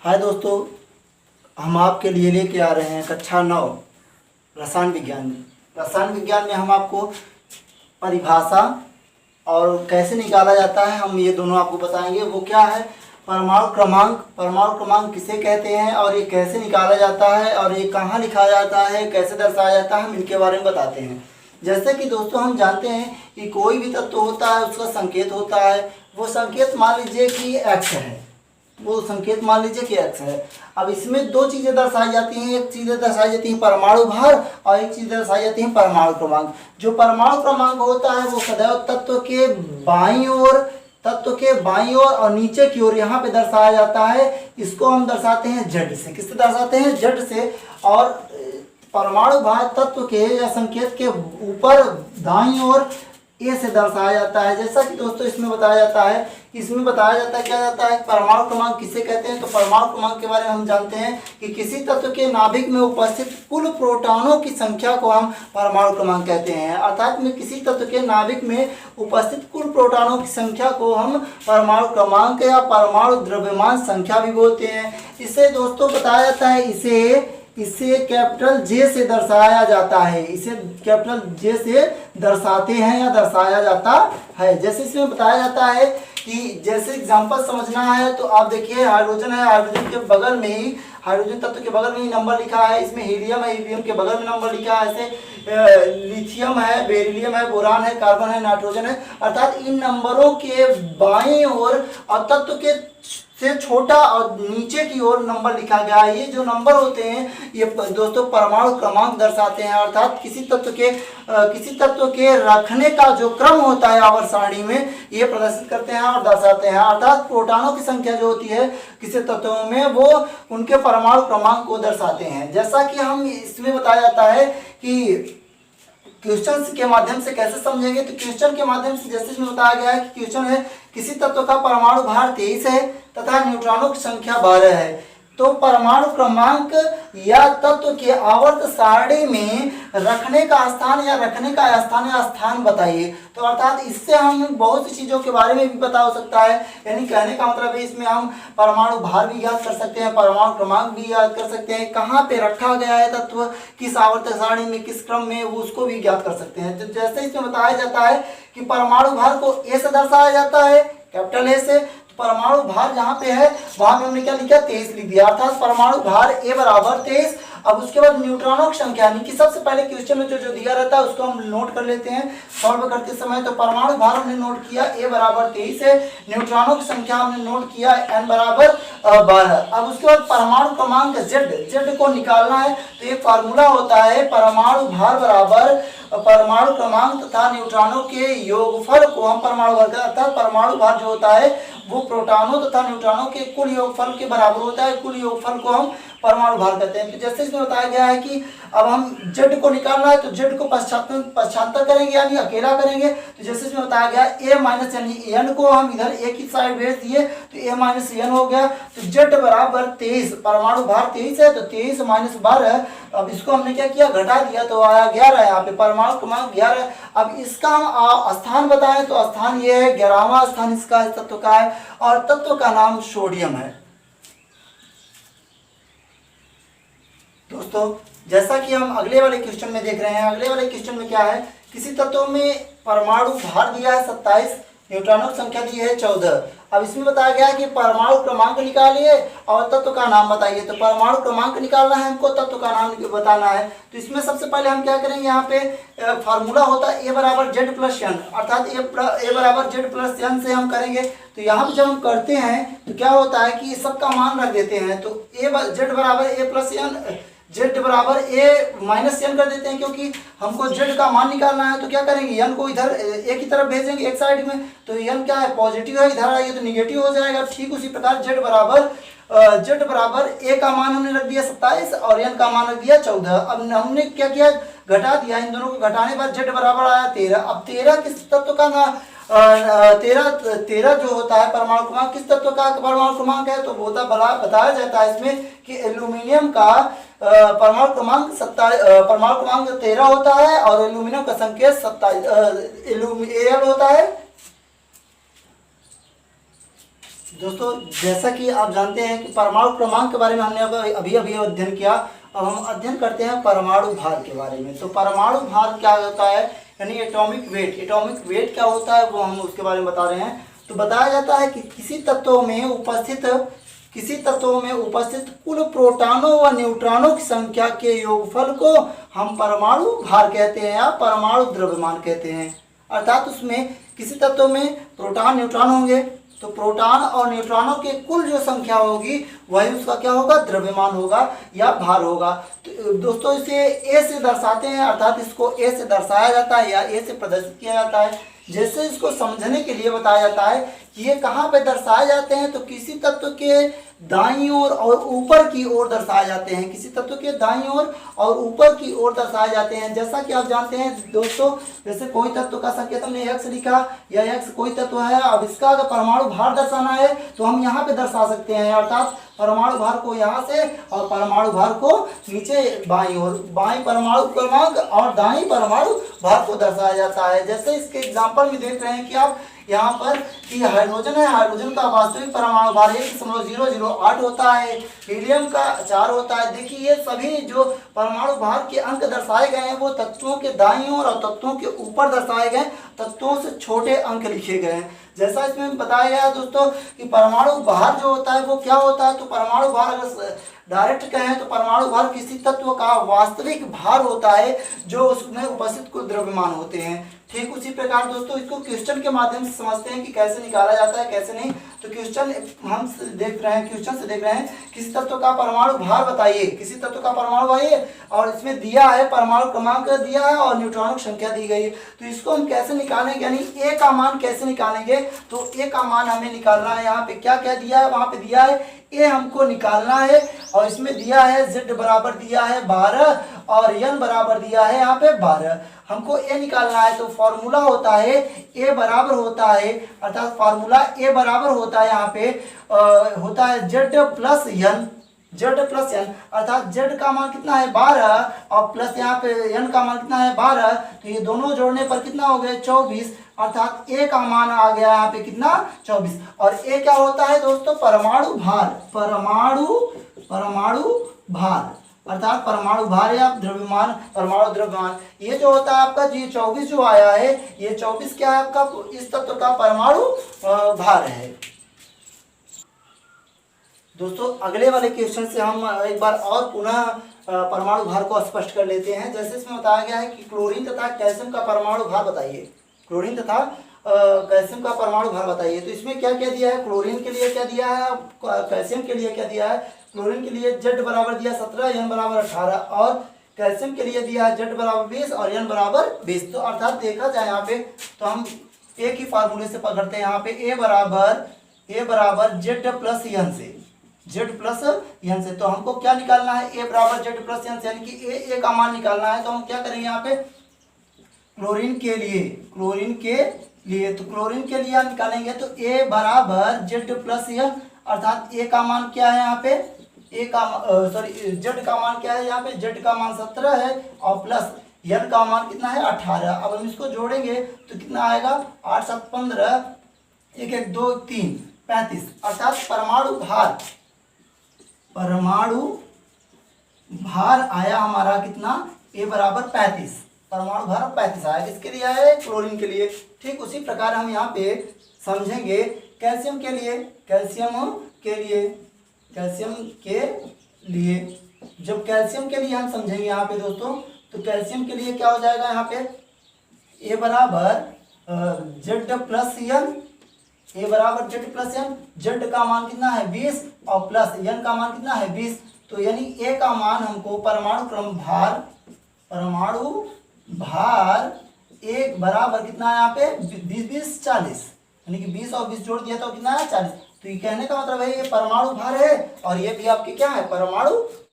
हाय दोस्तों, हम आपके लिए लेके आ रहे हैं कक्षा 9 रसायन विज्ञान। रसायन विज्ञान में हम आपको परिभाषा और कैसे निकाला जाता है हम ये दोनों आपको बताएंगे। वो क्या है परमाणु क्रमांक किसे कहते हैं और ये कैसे निकाला जाता है और ये कहाँ लिखा जाता है, कैसे दर्शाया जाता है, हम इनके बारे में बताते हैं। जैसे कि दोस्तों हम जानते हैं कि कोई भी तत्व होता है उसका संकेत होता है। वो संकेत मान लीजिए कि x है, वो संकेत मान लीजिए कि x है। अब इसमें दो चीज़ें दर्शाई जाती हैं, एक चीज़ दर्शाई जाती है परमाणु भार और एक चीज़ दर्शाई जाती है परमाणु क्रमांक। जो परमाणु क्रमांक होता है वो सदैव तत्व के बाईं ओर और नीचे की ओर यहाँ पे दर्शाया जाता है। इसको हम दर्शाते हैं Z से। किससे दर्शाते हैं? Z से। और परमाणु भार तत्व के या संकेत के ऊपर दाईं ओर ए से दर्शाया जाता है। जैसा कि दोस्तों इसमें बताया जाता है क्या जाता है परमाणु क्रमांक किसे कहते हैं। तो परमाणु क्रमांक के बारे में हम जानते हैं कि किसी तत्व के नाभिक में उपस्थित कुल प्रोटॉनों की संख्या को हम परमाणु क्रमांक कहते हैं। अर्थात में किसी तत्व के नाभिक में उपस्थित कुल प्रोटॉनों की संख्या को हम परमाणु क्रमांक या परमाणु द्रव्यमान संख्या भी बोलते हैं। इसे दोस्तों बताया जाता है, इसे कैपिटल J से दर्शाया जाता है। इसे कैपिटल J से दर्शाते हैं या दर्शाया जाता है। जैसे इसमें बताया जाता है कि जैसे एग्जांपल समझना है तो आप देखिए हाइड्रोजन है, हाइड्रोजन के बगल में ही हाइड्रोजन तत्व के बगल में ही नंबर लिखा है। इसमें हीलियम है, हीलियम के बगल में नंबर लिखा है। ऐसे लिथियम है, बेरिलियम है, बोरान है, कार्बन है, नाइट्रोजन है। अर्थात इन नंबरों के बाएं ओर और तत्व के से छोटा और नीचे की ओर नंबर लिखा गया है। ये जो नंबर होते हैं ये दोस्तों परमाणु क्रमांक दर्शाते हैं। अर्थात किसी तत्व के रखने का जो क्रम होता है आवर्त सारणी में ये प्रदर्शित करते हैं और दर्शाते हैं। अर्थात प्रोटॉनों की संख्या जो होती है किसी तत्वों में वो उनके परमाणु क्रमांक को दर्शाते हैं। जैसा कि हम इसमें बताया जाता है कि क्वेश्चन के माध्यम से कैसे समझेंगे, तो क्वेश्चन के माध्यम से जैसे इसमें बताया गया है कि क्वेश्चन है किसी तत्व का परमाणु भार 23 है तथा न्यूट्रॉनों की संख्या 12 है। तो परमाणु क्रमांक या तत्व के आवर्त सारणी में रखने का स्थान बताइए। तो अर्थात इससे हम बहुत सी चीजों के बारे में भी पता हो सकता है। यानी कहने का मतलब है इसमें हम परमाणु भार भी याद कर सकते हैं, परमाणु क्रमांक भी याद कर सकते हैं, कहाँ पे रखा गया है तत्व किस आवर्त सारणी में किस क्रम में उसको भी ज्ञात कर सकते हैं। तो जैसे इसमें बताया जाता है कि परमाणु भार को ए से दर्शाया जाता है, कैपिटल ए से। परमाणु भार जहाँ पे है वहां पे हमने क्या लिखा 23 लिख दिया। अर्थात परमाणु भार ए बराबर 23। अब उसके बाद न्यूट्रॉनों की संख्या यानी कि सबसे पहले क्वेश्चन में जो दिया रहता है उसको हम नोट कर लेते हैं सॉल्व करते समय। तो परमाणु भार हमने नोट किया ए बराबर 23 है, न्यूट्रॉनों की संख्या हमने नोट किया n बराबर 12। अब उसके बाद परमाणु क्रमांक Z को निकालना है। तो एक फार्मूला होता है परमाणु भार बराबर परमाणु क्रमांक तथा न्यूट्रॉनों के योगफल को हम परमाणु भार, अर्थात परमाणु भार जो होता है वो प्रोटॉनों तथा न्यूट्रॉनों के कुल योगफल के बराबर होता है। कुल योगफल को हम परमाणु भार कहते हैं। तो जैसे इसमें बताया गया है कि अब हम Z को निकालना है तो Z को पश्चांतर करेंगे यानी अकेला करेंगे। तो जैसे इसमें बताया गया a माइनस यानी n को हम इधर a की साइड भेज दिए तो a माइनस n हो गया। तो Z बराबर 23, परमाणु भार 23 है तो 23 माइनस 12। अब इसको हमने क्या किया घटा दिया तो आया 11। यहाँ पे परमाणु क्रमांक 11। अब इसका हम स्थान बताएं तो स्थान ये है 11वां स्थान इसका इस तत्व का है और तत्व का नाम सोडियम है। दोस्तों जैसा कि हम अगले वाले क्वेश्चन में देख रहे हैं, अगले वाले क्वेश्चन में क्या है किसी तत्व में परमाणु भार दिया है 27, न्यूट्रॉनों की संख्या दी है 14। अब इसमें बताया गया है कि परमाणु क्रमांक निकालिए और तत्व का नाम बताइए। तो परमाणु क्रमांक निकालना है हमको, तत्व का नाम बताना है। तो इसमें सबसे पहले हम क्या करेंगे, यहाँ पे फार्मूला होता है ए बराबर जेड प्लस एन, अर्थात ए बराबर जेड प्लस एन से हम करेंगे। तो यहाँ पे जब हम करते हैं तो क्या होता है कि सबका मान रख देते हैं। तो जेड बराबर ए प्लस एन, जेड बराबर ए माइनस एन कर देते हैं क्योंकि हमको जेड का मान निकालना है। तो क्या करेंगे एन को इधर ए की तरफ भेजेंगे एक साइड में। तो एन क्या है पॉजिटिव है, इधर आइए तो निगेटिव हो जाएगा। ठीक उसी प्रकार जेड बराबर ए का मान हमने रख दिया 27 और एन का मान रख दिया 14। अब हमने क्या किया घटा दिया, इन दोनों को घटाने के बाद जेड बराबर आया 13। अब 13 किस तत्व का ना 13 जो होता है परमाणु क्रमांक किस तत्व का परमाणु क्रमांक है। तो बताया जाता है इसमें कि एल्यूमिनियम का परमाणु क्रमांक 13 होता है और एल्यूमिनियम का संकेत 27 Al होता है। दोस्तों जैसा कि आप जानते हैं कि परमाणु क्रमांक के बारे में हमने अभी अभी अध्ययन किया। अब हम अध्ययन करते हैं परमाणु भार के बारे में। तो परमाणु भार क्या होता है, यानी एटॉमिक वेट। एटॉमिक वेट क्या होता है वो हम उसके बारे में बता रहे हैं। तो बताया जाता है कि किसी तत्वों में उपस्थित कुल प्रोटॉनों व न्यूट्रॉनों की संख्या के योगफल को हम परमाणु भार कहते हैं या परमाणु द्रव्यमान कहते हैं। अर्थात उसमें किसी तत्व में प्रोटॉन न्यूट्रॉन होंगे, तो प्रोटॉन और न्यूट्रॉनों के कुल जो संख्या होगी वही उसका क्या होगा, द्रव्यमान होगा या भार होगा। तो दोस्तों इसे ए से दर्शाते हैं, अर्थात इसको ए से दर्शाया जाता है या ए से प्रदर्शित किया जाता है। जैसे इसको समझने के लिए बताया जाता है कि ये कहाँ पे दर्शाए जाते हैं, तो किसी तत्व के दाईं ओर और ऊपर की ओर दर्शाए जाते हैं। किसी तत्व के दाईं ओर और ऊपर की ओर दर्शाए जाते हैं। जैसा कि आप जानते हैं दोस्तों, जैसे कोई तत्व का संकेत हमने x लिखा या x कोई तत्व है, अब इसका अगर परमाणु भार दर्शाना है तो हम यहाँ पे दर्शा सकते हैं, अर्थात परमाणु भार को यहाँ से और परमाणु भार को नीचे बाईं ओर, बाईं परमाणु क्रमांक और दाईं परमाणु भार को दर्शाया जाता है। जैसे इसके एग्जाम्पल में देख रहे हैं कि आप यहाँ पर कि हाइड्रोजन है, हाइड्रोजन का वास्तविक परमाणु भार 1.008 होता है, हीलियम का 4 होता है। देखिए ये सभी जो परमाणु भार के अंक दर्शाए गए हैं वो तत्वों के दाईं ओर और तत्वों के ऊपर दर्शाए गए, तत्वों से छोटे अंक लिखे गए हैं। जैसा इसमें बताया गया है दोस्तों कि परमाणु भार जो होता है वो क्या होता है, तो परमाणु भार अगर डायरेक्ट कहें तो परमाणु भार किसी तत्व का वास्तविक भार होता है जो उसमें उपस्थित कुल द्रव्यमान होते हैं। ठीक उसी प्रकार दोस्तों इसको क्वेश्चन के माध्यम से समझते हैं कि कैसे निकाला जाता है कैसे नहीं। तो क्वेश्चन हम देख रहे हैं, क्वेश्चन से देख रहे हैं किसी तत्व का परमाणु भार बताइए, किसी तत्व का परमाणु भार, और इसमें दिया है परमाणु क्रमांक दिया है और न्यूट्रॉनों की संख्या दी गई है। तो इसको हम कैसे निकालेंगे, यानी ए का मान कैसे निकालेंगे, तो ए का मान हमें निकालना है। यहाँ पे क्या क्या दिया है, वहां पे दिया है ए हमको निकालना है, और इसमें दिया है z बराबर दिया है 12 और n बराबर दिया है यहाँ पे 12। हमको ए निकालना है तो फॉर्मूला होता है ए बराबर होता है, अर्थात फॉर्मूला ए बराबर होता है यहाँ पे होता है z प्लस n, अर्थात z का मान कितना है 12 और प्लस यहाँ पे n का मान कितना है 12, तो ये दोनों जोड़ने पर कितना हो गया 24, अर्थात ए का मान आ गया यहाँ पे कितना 24। और ए क्या होता है दोस्तों, परमाणु भार, परमाणु भार अर्थात परमाणु भार या द्रव्यमान, परमाणु द्रव्यमान। ये जो होता है आपका जी 24 जो आया है, ये 24 क्या है आपका इस तत्व का परमाणु भार है। दोस्तों अगले वाले क्वेश्चन से हम एक बार और पुनः परमाणु भार को स्पष्ट कर लेते हैं। जैसे इसमें बताया गया है कि क्लोरीन तथा कैल्शियम का परमाणु भार बताइए, क्लोरीन तथा कैल्शियम का परमाणु भार बताइए। तो इसमें क्या क्या दिया है, क्लोरीन के लिए क्या दिया है, कैल्शियम के लिए क्या दिया है। क्लोरीन के लिए z बराबर दिया 17, n बराबर 18, और कैल्शियम के लिए दिया है z बराबर 20 और n बराबर 20। तो अर्थात देखा जाए यहाँ पे तो हम एक ही फार्मूले से पकड़ते हैं। यहाँ पे a बराबर z प्लस n से, z प्लस n से। तो हमको क्या निकालना है, a बराबर z प्लस n से, यानी कि a का मान निकालना है। तो हम क्या करेंगे यहाँ पे क्लोरीन के लिए तो क्लोरीन के लिए हम निकालेंगे तो a बराबर z प्लस n, अर्थात a का मान क्या है यहाँ पे, z का मान क्या है यहाँ पे, z का मान 17 है और प्लस n का मान कितना है 18। अब हम इसको जोड़ेंगे तो कितना आएगा 8 7 15, 1 1 2 3 35, अर्थात परमाणु भार आया हमारा कितना, a बराबर 35, परमाणु भार 35 आया। किसके लिए आया है, क्लोरीन के लिए। ठीक उसी प्रकार हम यहाँ पे समझेंगे कैल्शियम के लिए, जब कैल्शियम के लिए हम समझेंगे यहाँ पे दोस्तों, तो कैल्शियम के लिए क्या हो जाएगा यहाँ पे a बराबर z प्लस n, z का मान कितना है 20 और प्लस n का मान कितना है 20। तो यानी a का मान हमको परमाणु भार एक बराबर कितना है यहाँ पे 20 40, यानी कि 20 और 20 जोड़ दिया तो कितना है 40। तो ये कहने का मतलब है ये परमाणु भार है और ये भी आपके क्या है परमाणु